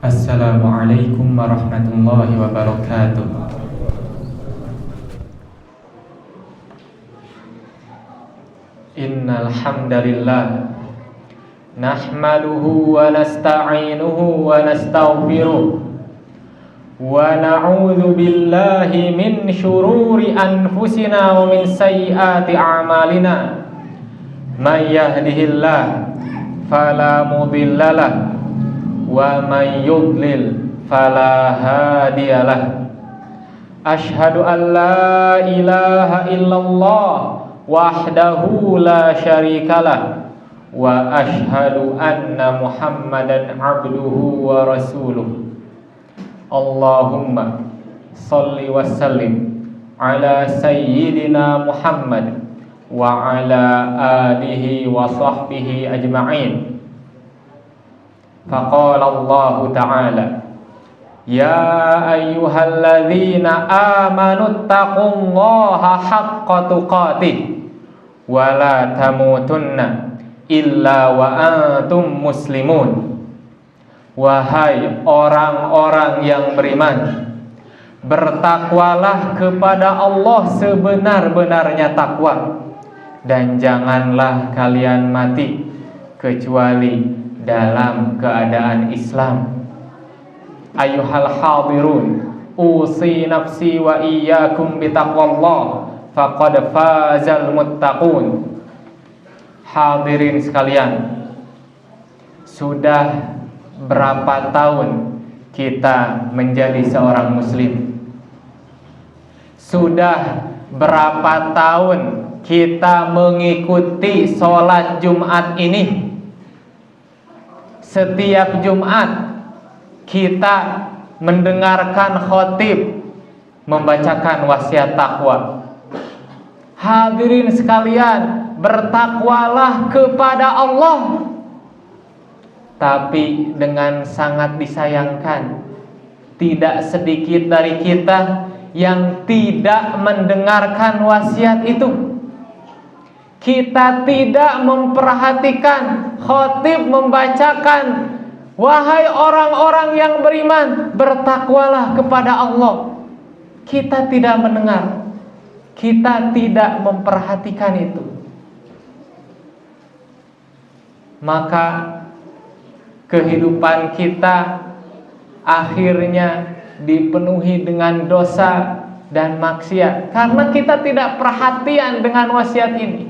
Assalamualaikum warahmatullahi wabarakatuh. Innal hamdalillah nahmaduhu wa nasta'inuhu wa nastaghfiruh wa na'udzu billahi min syururi anfusina wa min sayyiati a'malina. May yahdihillahu fala mudhillalah wa may yudlil fala hadiyalah. Asyhadu an la ilaha illallah wahdahu la syarikalah wa asyhadu anna Muhammadan abduhu wa rasuluh. Allahumma shalli wa sallim ala sayyidina Muhammad wa ala alihi wa sahbihi ajma'in. Faqala Allah Ta'ala, ya ayyuhalladzina amanu taqullaha haqqa tuqatih wa la tamutunna illa wa antum muslimun. Wahai orang-orang yang beriman, bertakwalah kepada Allah sebenar-benarnya takwa, dan janganlah kalian mati kecuali dalam keadaan Islam. Ayyuhal hadirun, usi nafsi wa iyyakum bitaqwallah faqad fazal muttaqun. Hadirin sekalian, sudah berapa tahun kita menjadi seorang muslim? Sudah berapa tahun kita mengikuti sholat Jumat ini? Setiap Jumat kita mendengarkan khotib membacakan wasiat takwa. Hadirin sekalian, bertakwalah kepada Allah. Tapi dengan sangat disayangkan, tidak sedikit dari kita yang tidak mendengarkan wasiat itu. Kita tidak memperhatikan khotib membacakan, wahai orang-orang yang beriman, bertakwalah kepada Allah. Kita tidak mendengar, kita tidak memperhatikan itu. Maka kehidupan kita akhirnya dipenuhi dengan dosa dan maksiat karena kita tidak perhatian dengan wasiat ini.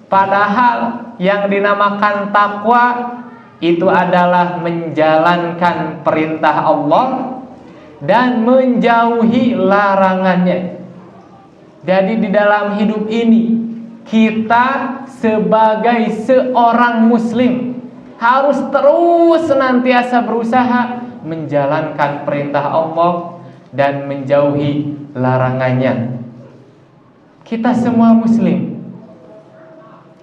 Padahal yang dinamakan takwa itu adalah menjalankan perintah Allah dan menjauhi larangannya. Jadi di dalam hidup ini kita sebagai seorang muslim harus terus senantiasa berusaha menjalankan perintah Allah dan menjauhi larangannya. Kita semua muslim,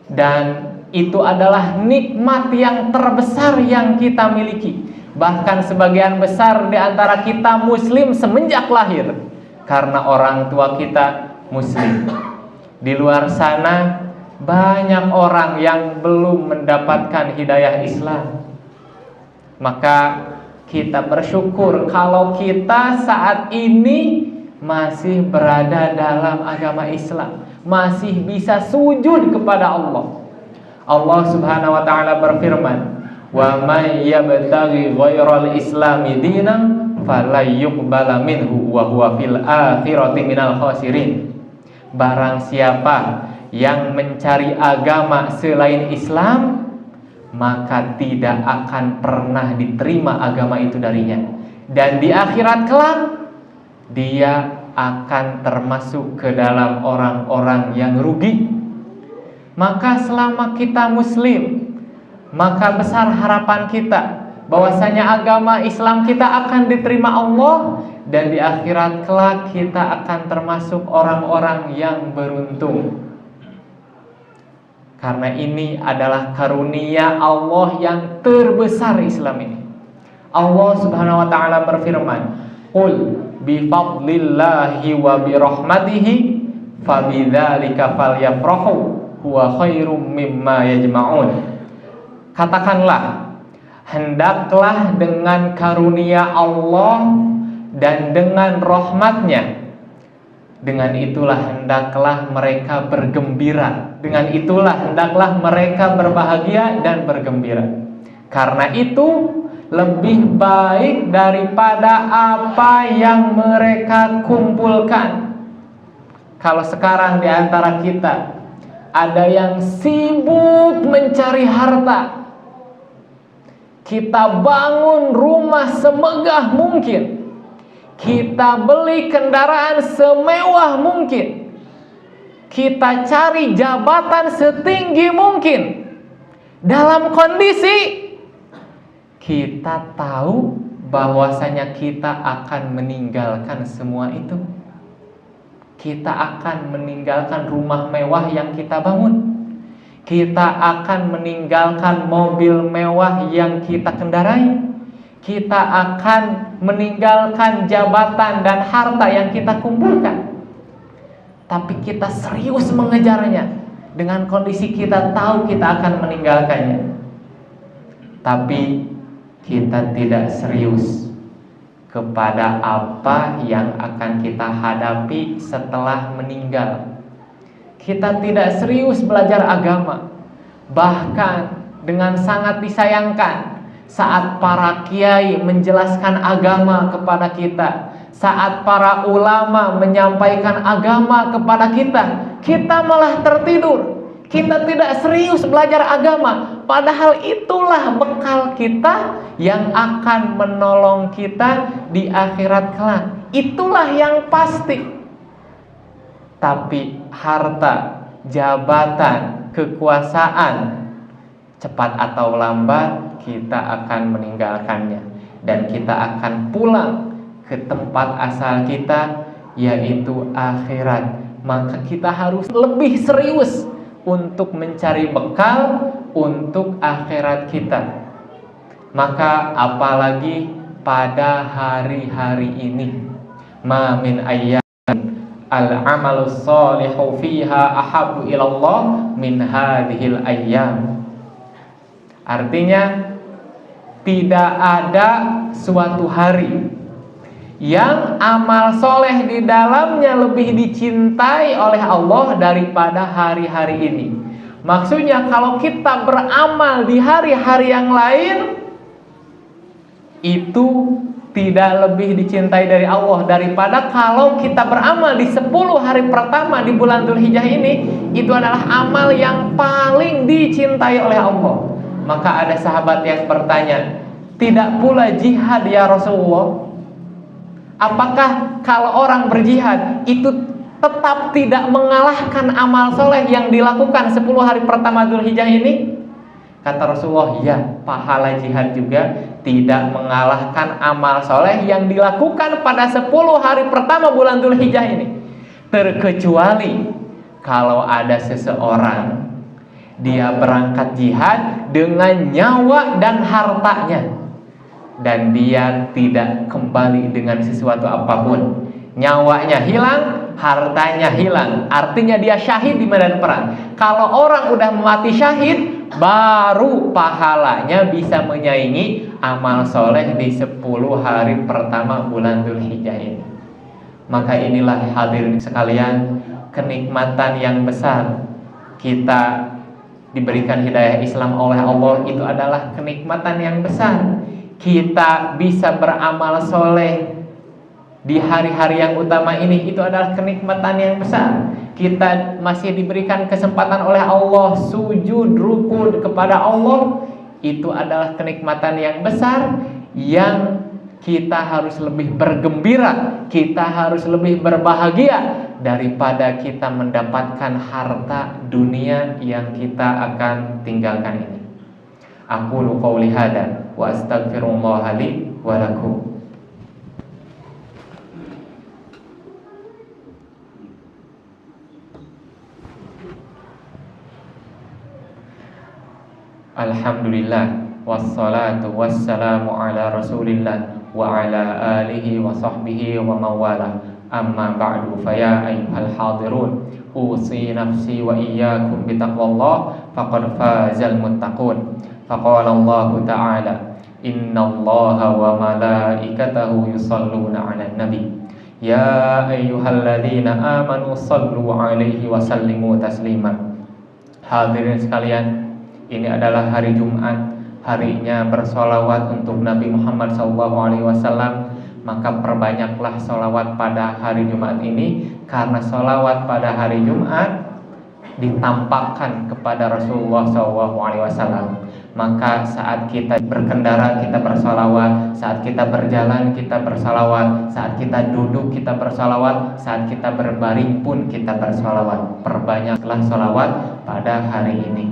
dan itu adalah nikmat yang terbesar yang kita miliki. Bahkan sebagian besar di antara kita muslim semenjak lahir karena orang tua kita muslim. Di luar sana banyak orang yang belum mendapatkan hidayah Islam. Maka kita bersyukur kalau kita saat ini masih berada dalam agama Islam, masih bisa sujud kepada Allah. Allah Subhanahu wa taala berfirman, "Wa may yabtaghi ghairal islami dinan falayyuqbala minhu wa huwa fil akhirati minal khasirin." Barang siapa yang mencari agama selain Islam, maka tidak akan pernah diterima agama itu darinya, dan di akhirat kelak dia akan termasuk ke dalam orang-orang yang rugi. Maka selama kita muslim, maka besar harapan kita bahwasanya agama Islam kita akan diterima Allah, dan di akhirat kelak kita akan termasuk orang-orang yang beruntung. Karena ini adalah karunia Allah yang terbesar Islam ini. Allah Subhanahu wa taala berfirman, "Qul bi fadlillahi wa bi rahmatihi fabidzalika falyafrahu huwa khairum mimma yajma'un." Katakanlah, hendaklah dengan karunia Allah dan dengan rahmatnya, dengan itulah hendaklah mereka bergembira, dengan itulah hendaklah mereka berbahagia dan bergembira. Karena itu lebih baik daripada apa yang mereka kumpulkan. Kalau sekarang di antara kita ada yang sibuk mencari harta, kita bangun rumah semegah mungkin, kita beli kendaraan semewah mungkin, kita cari jabatan setinggi mungkin, dalam kondisi kita tahu bahwasanya kita akan meninggalkan semua itu. Kita akan meninggalkan rumah mewah yang kita bangun, kita akan meninggalkan mobil mewah yang kita kendarai, kita akan meninggalkan jabatan dan harta yang kita kumpulkan. Tapi kita serius mengejarnya dengan kondisi kita tahu kita akan meninggalkannya. Tapi kita tidak serius kepada apa yang akan kita hadapi setelah meninggal. Kita tidak serius belajar agama. Bahkan dengan sangat disayangkan saat para kiai menjelaskan agama kepada kita, saat para ulama menyampaikan agama kepada kita, kita malah tertidur. Kita tidak serius belajar agama. Padahal itulah bekal kita yang akan menolong kita di akhirat kelak. Itulah yang pasti. Tapi harta, jabatan, kekuasaan, cepat atau lambat kita akan meninggalkannya. Dan kita akan pulang ke tempat asal kita, yaitu akhirat. Maka kita harus lebih serius untuk mencari bekal untuk akhirat kita. Maka apalagi pada hari-hari ini, ma min ayyamin al-amalu sholihu fiha ahabbu ilallah min hadhil ayyam. Artinya tidak ada suatu hari yang amal soleh di dalamnya lebih dicintai oleh Allah daripada hari-hari ini. Maksudnya kalau kita beramal di hari-hari yang lain, itu tidak lebih dicintai dari Allah daripada kalau kita beramal di 10 hari pertama di bulan Dzulhijjah ini. Itu adalah amal yang paling dicintai oleh Allah. Maka ada sahabat yang bertanya, tidak pula jihad ya Rasulullah? Apakah kalau orang berjihad itu tetap tidak mengalahkan amal soleh yang dilakukan 10 hari pertama Dzulhijjah ini? Kata Rasulullah, ya, pahala jihad juga tidak mengalahkan amal soleh yang dilakukan pada 10 hari pertama bulan Dzulhijjah ini. Terkecuali kalau ada seseorang dia berangkat jihad dengan nyawa dan hartanya, dan dia tidak kembali dengan sesuatu apapun. Nyawanya hilang, hartanya hilang. Artinya dia syahid di medan perang. Kalau orang udah mati syahid, baru pahalanya bisa menyaingi amal soleh di 10 hari pertama bulan Dzulhijjah ini. Maka inilah hadirin sekalian, kenikmatan yang besar. Kita diberikan hidayah Islam oleh Allah, itu adalah kenikmatan yang besar. Kita bisa beramal soleh di hari-hari yang utama ini, itu adalah kenikmatan yang besar. Kita masih diberikan kesempatan oleh Allah sujud, ruku kepada Allah, itu adalah kenikmatan yang besar yang kita harus lebih bergembira, kita harus lebih berbahagia daripada kita mendapatkan harta dunia yang kita akan tinggalkan ini. Aqulu qouli hada wa astaghfirullah li wa lakum. Alhamdulillah wassalatu wassalamu ala Rasulillah wa ala alihi wa sahbihi wa mawala. Amma ba'du, faya ayyuhal hadirun, usi nafsi wa iyyakum bitaqwallah faqad fazal muttaqun. Faqala Allah Ta'ala Innallaha wa malaikatahu yusholluna 'alan nabi. Ya ayyuhalladzina amanu shallu 'alaihi wa sallimu taslima. Hadirin sekalian, ini adalah hari Jumat, harinya bersolawat untuk Nabi Muhammad SAW. Maka perbanyaklah solawat pada hari Jumat ini, karena solawat pada hari Jumat ditampakkan kepada Rasulullah SAW. Maka saat kita berkendara kita bersolawat, saat kita berjalan kita bersolawat, saat kita duduk kita bersolawat, saat kita berbaring pun kita bersolawat. Perbanyaklah solawat pada hari ini.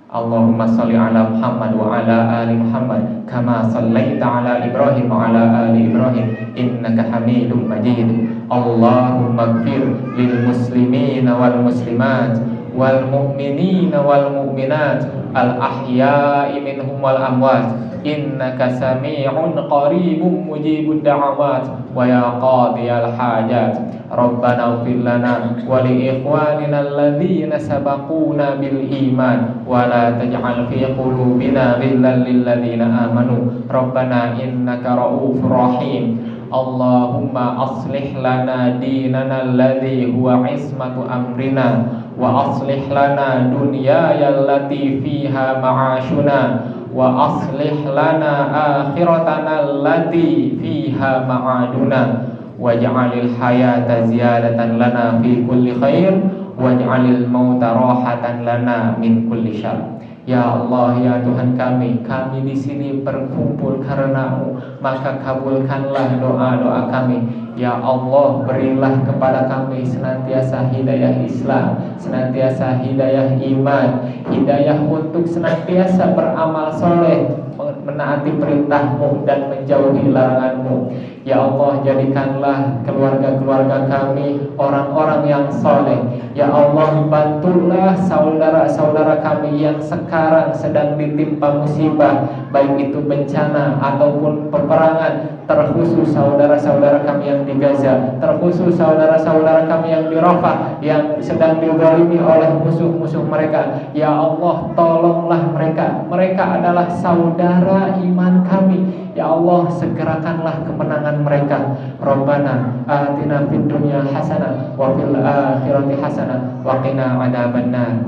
Allahumma sholli ala Muhammad wa ala ali Muhammad kama shallaita ala Ibrahim wa ala ali Ibrahim innaka Hamidum Majid. Allahumma ighfir lil muslimina wal muslimat wal mu'minina wal mu'minat al ahya'i minhum wal amwat innaka sami'un qaribun mujibud da'awat wa ya qadiyal hajat. Rabbana ighfir lana wa li ikhwanina alladhina sabaquna bil iman wa la taj'al fi qulubina ghillan lil ladzina amanu rabbana innaka ra'ufur rahim. Allahumma aslih lana dinana alladhi huwa ismatu amrina wa aslih lana dunyaya allati fiha ma'ashuna wa aslih lana akhiratana allati fiha ma'aduna waj'alil hayata ziyadatan lana fi kulli khair waj'alil mauta rahatan lana min kulli syarr. Ya Allah, ya Tuhan kami di sini berkumpul karena-Mu, maka kabulkanlah doa-doa kami. Ya Allah, berilah kepada kami senantiasa hidayah Islam, senantiasa hidayah iman, hidayah untuk senantiasa beramal soleh, menaati perintah-Mu dan menjauhi larangan-Mu. Ya Allah, jadikanlah keluarga-keluarga kami orang-orang yang soleh. Ya Allah, bantulah saudara-saudara kami yang sekarang sedang ditimpa musibah, baik itu bencana ataupun peperangan, terkhusus saudara-saudara kami yang di Gaza, terkhusus saudara-saudara kami yang di Rafah, yang sedang dizalimi oleh musuh-musuh mereka. Ya Allah, tolonglah mereka. Mereka adalah saudara iman kami. Ya Allah, segerakanlah kemenangan mereka. Rabbana atina fid dunya hasanah wa fil akhirati hasanah wa qina adzabannar.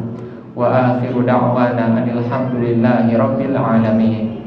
Wa akhiru da'wana alhamdulillahi rabbil alamin.